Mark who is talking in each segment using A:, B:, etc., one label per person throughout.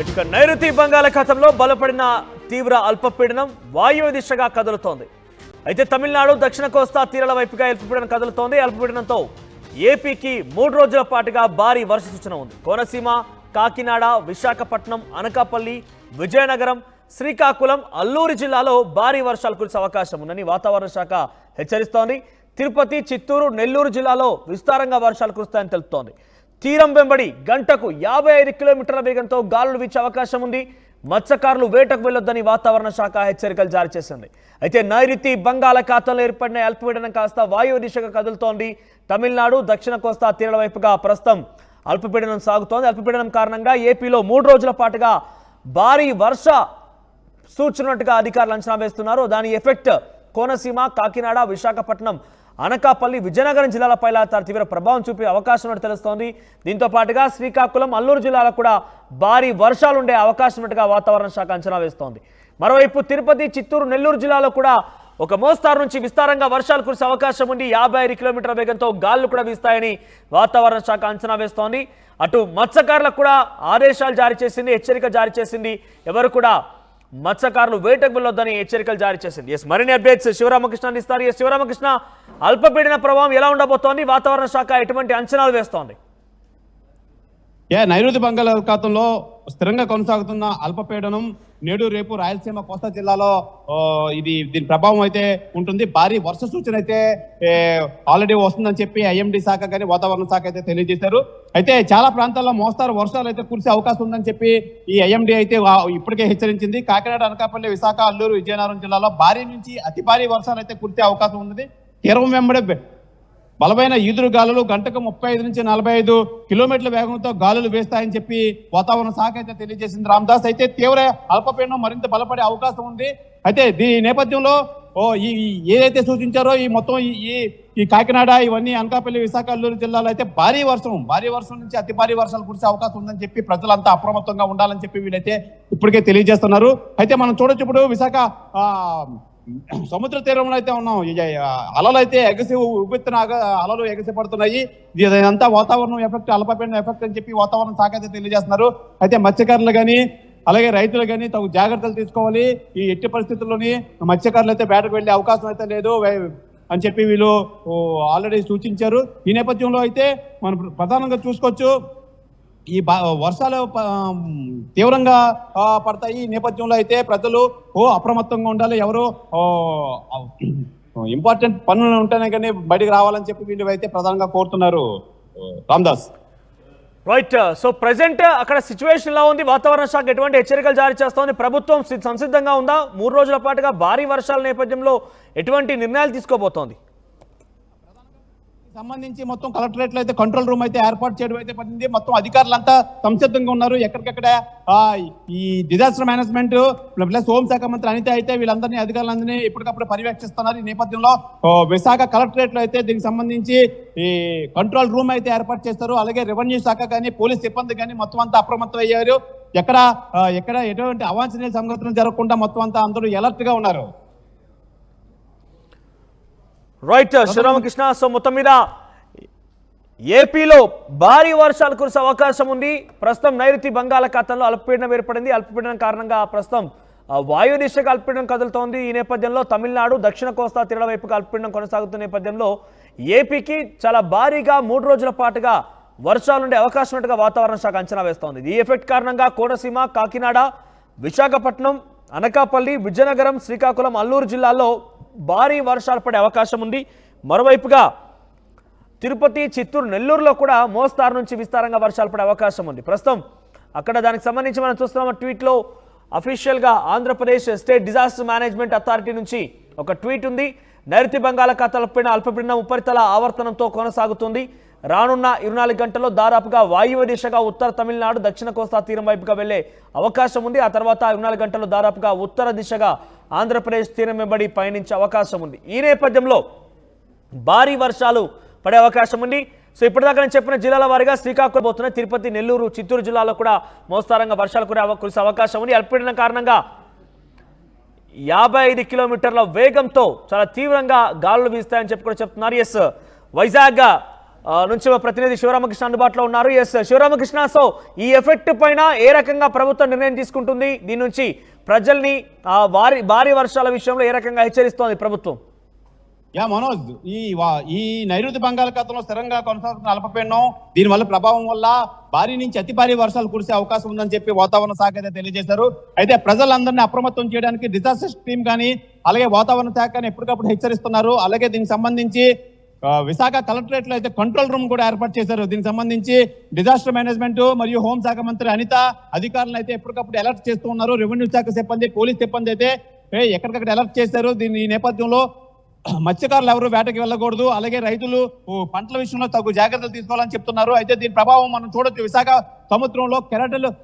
A: ఇక నైరుతి బంగాళాఖాతంలో బలపడిన తీవ్ర అల్పపీడనం వాయువ్య దిశగా కదులుతోంది. అయితే తమిళనాడు దక్షిణ కోస్తా తీరాల వైపుగా అల్పపీడనం కదులుతోంది. అల్పపీడనంతో ఏపీకి 3 రోజుల పాటుగా భారీ వర్ష సూచన ఉంది. కోనసీమ, కాకినాడ, విశాఖపట్నం, అనకాపల్లి, విజయనగరం, శ్రీకాకుళం, అల్లూరు జిల్లాలో భారీ వర్షాలు కురిసే అవకాశం ఉందని వాతావరణ శాఖ హెచ్చరిస్తోంది. తిరుపతి, చిత్తూరు, నెల్లూరు జిల్లాలో విస్తారంగా వర్షాలు కురుస్తాయని తెలుస్తోంది. తీరం వెంబడి గంటకు 55 కిలోమీటర్ల వేగంతో గాలులు వీచే అవకాశం ఉంది. మత్స్యకారులు వేటకు వెళ్లొద్దని వాతావరణ శాఖ హెచ్చరికలు జారీ చేసింది. అయితే నైరుతి బంగాళాఖాతంలో ఏర్పడిన అల్పపీడనం కాస్త వాయువ్య దిశగా కదులుతోంది. తమిళనాడు దక్షిణ కోస్తా తీరాల వైపుగా ప్రస్తుతం అల్పపీడనం సాగుతోంది. అల్పపీడనం కారణంగా ఏపీలో 3 రోజుల పాటుగా భారీ వర్ష సూచనట్టుగా అధికారులు అంచనా వేస్తున్నారు. దాని ఎఫెక్ట్ కోనసీమ, కాకినాడ, విశాఖపట్నం, అనకాపల్లి, విజయనగరం జిల్లాలపై తీవ్ర ప్రభావం చూపే అవకాశం ఉన్నట్టు తెలుస్తోంది. దీంతో పాటుగా శ్రీకాకుళం, అల్లూరు జిల్లాలో కూడా భారీ వర్షాలు ఉండే అవకాశం ఉన్నట్టుగా వాతావరణ శాఖ అంచనా వేస్తోంది. మరోవైపు తిరుపతి, చిత్తూరు, నెల్లూరు జిల్లాలో కూడా ఒక మోస్తారు నుంచి విస్తారంగా వర్షాలు కురిసే అవకాశం ఉంది. 55 కిలోమీటర్ల వేగంతో గాలులు కూడా వీస్తాయని వాతావరణ శాఖ అంచనా వేస్తోంది. అటు మత్స్యకారులకు కూడా ఆదేశాలు జారీ చేసింది, హెచ్చరిక జారీ చేసింది. ఎవరు కూడా మత్స్యకారులు వేటకు వెళ్ళొద్దని హెచ్చరికలు జారీ చేసింది. మరిన్ని అప్డేట్స్ శివరామకృష్ణ ఇస్తారు. శివరామకృష్ణ, అల్పపీడన ప్రభావం ఎలా ఉండబోతోంది? వాతావరణ శాఖ ఎటువంటి అంచనాలు వేస్తోంది?
B: నైరుతి బంగాళాఖాతంలో స్థిరంగా కొనసాగుతున్న అల్పపీడనం నేడు రేపు రాయలసీమ కోస్తా జిల్లాలో దీని ప్రభావం అయితే ఉంటుంది. భారీ వర్ష సూచన అయితే ఆల్రెడీ వస్తుందని చెప్పి ఐఎండీ శాఖ కానీ వాతావరణ శాఖ అయితే తెలియజేశారు. అయితే చాలా ప్రాంతాల్లో మోస్తారు వర్షాలు అయితే కురిసే అవకాశం ఉందని చెప్పి ఈ ఐఎండీ అయితే ఇప్పటికే హెచ్చరించింది. కాకినాడ, అనకాపల్లి, విశాఖ, అల్లూరు, విజయనగరం జిల్లాలో భారీ నుంచి అతి భారీ వర్షాలు అయితే కురిసే అవకాశం ఉంది. తీరం వెంబడి బలమైన ఈదురు గాలులు గంటకు 35 నుంచి 45 కిలోమీటర్ల వేగంతో గాలులు వేస్తాయని చెప్పి వాతావరణ శాఖ అయితే తెలియజేసింది. రామదాస్, అయితే తీవ్ర అల్పపీడనం మరింత బలపడే అవకాశం ఉంది. అయితే దీని నేపథ్యంలో ఏదైతే సూచించారో ఈ మొత్తం ఈ కాకినాడ, ఇవన్నీ అనకాపల్లి, విశాఖ, అల్లూరు జిల్లాలో అయితే భారీ వర్షం నుంచి అతి భారీ వర్షాలు కురిసే అవకాశం ఉందని చెప్పి ప్రజలంతా అప్రమత్తంగా ఉండాలని చెప్పి వీళ్ళైతే ఇప్పటికే తెలియజేస్తున్నారు. అయితే మనం చూడొచ్చు, ఇప్పుడు విశాఖ సముద్ర తీరంలో అయితే ఉన్నాం. అలలు అయితే ఉబ్బెత్తున అలలు ఎగసి పడుతున్నాయి. ఇదంతా వాతావరణం ఎఫెక్ట్, అల్పపీడనం ఎఫెక్ట్ అని చెప్పి వాతావరణ శాఖ అయితే తెలియజేస్తున్నారు. అయితే మత్స్యకారులు కానీ అలాగే రైతులు కానీ తగు జాగ్రత్తలు తీసుకోవాలి. ఈ ఎట్టి పరిస్థితుల్లోని మత్స్యకారులు అయితే వేటకు వెళ్లే అవకాశం అయితే లేదు అని చెప్పి వీళ్ళు ఆల్రెడీ సూచించారు. ఈ నేపథ్యంలో అయితే మనం ప్రధానంగా చూసుకోవచ్చు, ఈ వర్షాలు తీవ్రంగా పడతాయి. ఈ నేపథ్యంలో అయితే ప్రజలు అప్రమత్తంగా ఉండాలి. ఎవరు ఇంపార్టెంట్ పనులు ఉంటేనే కానీ బయటకు రావాలని చెప్పి వీళ్ళు అయితే ప్రధానంగా కోరుతున్నారు. రామదాస్,
A: రైట్. సో ప్రెసెంట్ అక్కడ సిచ్యువేషన్ ఎలా ఉంది? వాతావరణ శాఖ ఎటువంటి హెచ్చరికలు జారీ చేస్తోంది? ప్రభుత్వం సంసిద్ధంగా ఉందా? 3 రోజుల పాటుగా భారీ వర్షాల నేపథ్యంలో ఎటువంటి నిర్ణయాలు తీసుకోబోతోంది?
B: సంబంధించి మొత్తం కలెక్టరేట్ లో అయితే కంట్రోల్ రూమ్ అయితే ఏర్పాటు చేయడం అయితే పడింది. మొత్తం అధికారులంతా సంసిద్ధంగా ఉన్నారు. ఎక్కడికెక్కడ ఈ డిజాస్టర్ మేనేజ్మెంట్ ప్లస్ హోంశాఖ మంత్రి అనిత అయితే వీళ్ళందరినీ అధికారులందరినీ ఎప్పటికప్పుడు పర్యవేక్షిస్తున్నారు. ఈ నేపథ్యంలో విశాఖ కలెక్టరేట్ లో అయితే దీనికి సంబంధించి ఈ కంట్రోల్ రూమ్ అయితే ఏర్పాటు చేస్తారు. అలాగే రెవెన్యూ శాఖ కానీ పోలీస్ సిబ్బంది కానీ మొత్తం అంతా అప్రమత్తం అయ్యారు. ఎక్కడ ఎటువంటి అవాంఛనీయ సంఘటనలు జరగకుండా మొత్తం అంతా అందరూ అలర్ట్ గా ఉన్నారు.
A: రైట్ శ్రీరామకృష్ణ, సో మొత్తం మీద ఏపీలో భారీ వర్షాలు కురిసే అవకాశం ఉంది. ప్రస్తుతం నైరుతి బంగాళాఖాతంలో అల్పపీడనం ఏర్పడింది. అల్పపీడనం కారణంగా ప్రస్తుతం వాయు దిశగా అల్పపీడనం కదులుతోంది. ఈ నేపథ్యంలో తమిళనాడు దక్షిణ కోస్తా తీరాల వైపుగా అల్పపీడనం కొనసాగుతున్న నేపథ్యంలో ఏపీకి చాలా భారీగా 3 రోజుల పాటుగా వర్షాలు ఉండే అవకాశం ఉన్నట్టుగా వాతావరణ శాఖ అంచనా వేస్తోంది. ఈ ఎఫెక్ట్ కారణంగా కోనసీమ, కాకినాడ, విశాఖపట్నం, అనకాపల్లి, విజయనగరం, శ్రీకాకుళం, అల్లూరు జిల్లాల్లో భారీ వర్షాలు పడే అవకాశం ఉంది. మరోవైపుగా తిరుపతి, చిత్తూరు, నెల్లూరులో కూడా మోస్తారు నుంచి విస్తారంగా వర్షాలు పడే అవకాశం ఉంది. ప్రస్తుతం అక్కడ దానికి సంబంధించి మనం చూస్తున్నాం, ట్వీట్లో అఫీషియల్గా Andhra Pradesh state disaster management authority నుంచి ఒక ట్వీట్ ఉంది. నైరుతి బంగాళాఖాతంపై అల్పపీడనం ఉపరితల ఆవర్తనంతో కొనసాగుతుంది. రానున్న 24 గంటల్లో దాదాపుగా వాయువ్య దిశగా ఉత్తర తమిళనాడు దక్షిణ కోస్తా తీరం వైపుగా వెళ్లే అవకాశం ఉంది. ఆ తర్వాత 24 గంటల్లో దాదాపుగా ఉత్తర దిశగా ఆంధ్రప్రదేశ్ తీరం వెంబడి పయనించే అవకాశం ఉంది. ఈ నేపథ్యంలో భారీ వర్షాలు పడే అవకాశం ఉంది. సో ఇప్పటిదాకా నేను చెప్పిన జిల్లాల వారీగా శ్రీకాకుళం పోతున్నాయి. తిరుపతి, నెల్లూరు, చిత్తూరు జిల్లాలో కూడా మోస్తారంగా వర్షాలు కురిసే అవకాశం ఉంది. అల్పపీడనం కారణంగా 55 కిలోమీటర్ల వేగంతో చాలా తీవ్రంగా గాలులు వీస్తాయని చెప్పి కూడా చెప్తున్నారు. వైజాగ్ నుంచి మా ప్రతినిధి శివరామకృష్ణ అందుబాటులో ఉన్నారు. ఎస్ శివరామకృష్ణ, సో ఈ ఎఫెక్ట్ పైన ఏ రకంగా ప్రభుత్వం నిర్ణయం తీసుకుంటుంది? దీని నుంచి ప్రజల్ని భారీ వర్షాల విషయంలో ఏ రకంగా హెచ్చరిస్తోంది ప్రభుత్వం?
B: మనోజ్, ఈ నైరుతి బంగాళాఖాతంలో స్థిరంగా కొనసాగుతున్న అల్పపీడనం దీనివల్ల ప్రభావం వల్ల భారీ నుంచి అతి భారీ వర్షాలు కురిసే అవకాశం ఉందని చెప్పి వాతావరణ శాఖ అయితే తెలియజేశారు. అయితే ప్రజలందరినీ అప్రమత్తం చేయడానికి డిజాస్టర్ టీమ్ కానీ అలాగే వాతావరణ శాఖ కానీ ఎప్పటికప్పుడు హెచ్చరిస్తున్నారు. అలాగే దీనికి సంబంధించి విశాఖ కలెక్టరేట్ లో అయితే కంట్రోల్ రూమ్ కూడా ఏర్పాటు చేశారు. దీనికి సంబంధించి డిజాస్టర్ మేనేజ్మెంట్ మరియు హోంశాఖ మంత్రి అనిత అధికారులు అయితే ఎప్పటికప్పుడు అలర్ట్ చేస్తూ ఉన్నారు. రెవెన్యూ శాఖ సిబ్బంది, పోలీస్ సిబ్బంది అయితే ఎక్కడికక్కడ అలర్ట్ చేశారు. ఈ నేపథ్యంలో మత్స్యకారులు ఎవరు వేటకి వెళ్ళకూడదు, అలాగే రైతులు పంటల విషయంలో తగు జాగ్రత్తలు తీసుకోవాలని చెప్తున్నారు. అయితే దీని ప్రభావం మనం చూడొచ్చు. విశాఖ సముద్రంలో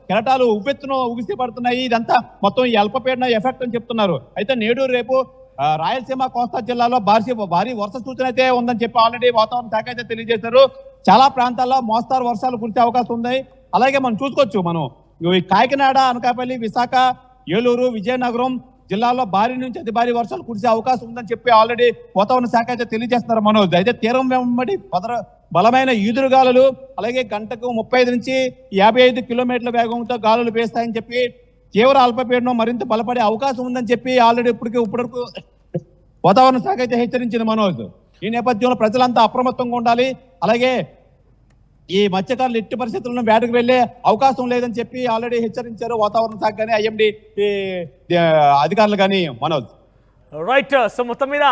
B: కెరటాలు ఉవ్వెత్తున ఉగిసి పడుతున్నాయి. ఇదంతా మొత్తం ఈ అల్పపీడన ఎఫెక్ట్ అని చెప్తున్నారు. అయితే నేడు రేపు రాయలసీమ కోస్తా జిల్లాలో భారీ వర్ష సూచన అయితే ఉందని చెప్పి ఆల్రెడీ వాతావరణ శాఖ అయితే తెలియజేశారు. చాలా ప్రాంతాల్లో మోస్తారు వర్షాలు కురిసే అవకాశం ఉంది. అలాగే మనం చూసుకోవచ్చు, మనం ఈ కాకినాడ, అనకాపల్లి, విశాఖ, ఏలూరు, విజయనగరం జిల్లాలో భారీ నుంచి అతి భారీ వర్షాలు కురిసే అవకాశం ఉందని చెప్పి ఆల్రెడీ వాతావరణ శాఖ అయితే తెలియజేస్తున్నారు మనోజ్. అయితే తీరం వెంబడి బలమైన ఈదురుగాలులు, అలాగే గంటకు 35 నుంచి 55 కిలోమీటర్ల వేగంతో గాలులు వేస్తాయని చెప్పి తీవ్ర అల్పపీడనం మరింత బలపడే అవకాశం ఉందని చెప్పి ఆల్రెడీ ఇప్పటివరకు వాతావరణ శాఖ అయితే హెచ్చరించింది మనోజ్. ఈ నేపథ్యంలో ప్రజలంతా అప్రమత్తంగా ఉండాలి. అలాగే ఈ మత్స్యకారులు ఎట్టి పరిస్థితులను వేటకు వెళ్లే అవకాశం లేదని చెప్పి ఆల్రెడీ హెచ్చరించారు వాతావరణ శాఖ కానీ ఐఎండీ అధికారులు కానీ మనోజ్.
A: రైట్. సో మొత్తం మీద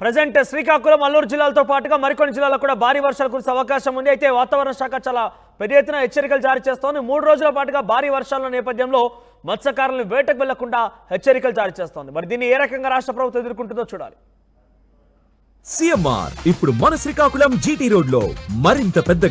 A: ప్రజెంట్ శ్రీకాకుళం, అల్లూరు జిల్లాలతో పాటుగా మరికొన్ని జిల్లాల్లో కూడా భారీ వర్షాలు కురిసే అవకాశం ఉంది. అయితే వాతావరణ శాఖ చాలా పెద్ద ఎత్తున హెచ్చరికలు జారీ చేస్తోంది. 3 రోజుల పాటుగా భారీ వర్షాల నేపథ్యంలో మత్స్యకారులను వేటకు వెళ్లకుండా హెచ్చరికలు జారీ చేస్తోంది. మరి దీన్ని ఏ రకంగా రాష్ట్ర ప్రభుత్వం ఎదుర్కొంటుందో చూడాలి.
C: సిఎంఆర్ ఇప్పుడు మన శ్రీకాకుళం జీటీ రోడ్ లో మరింత పెద్దగా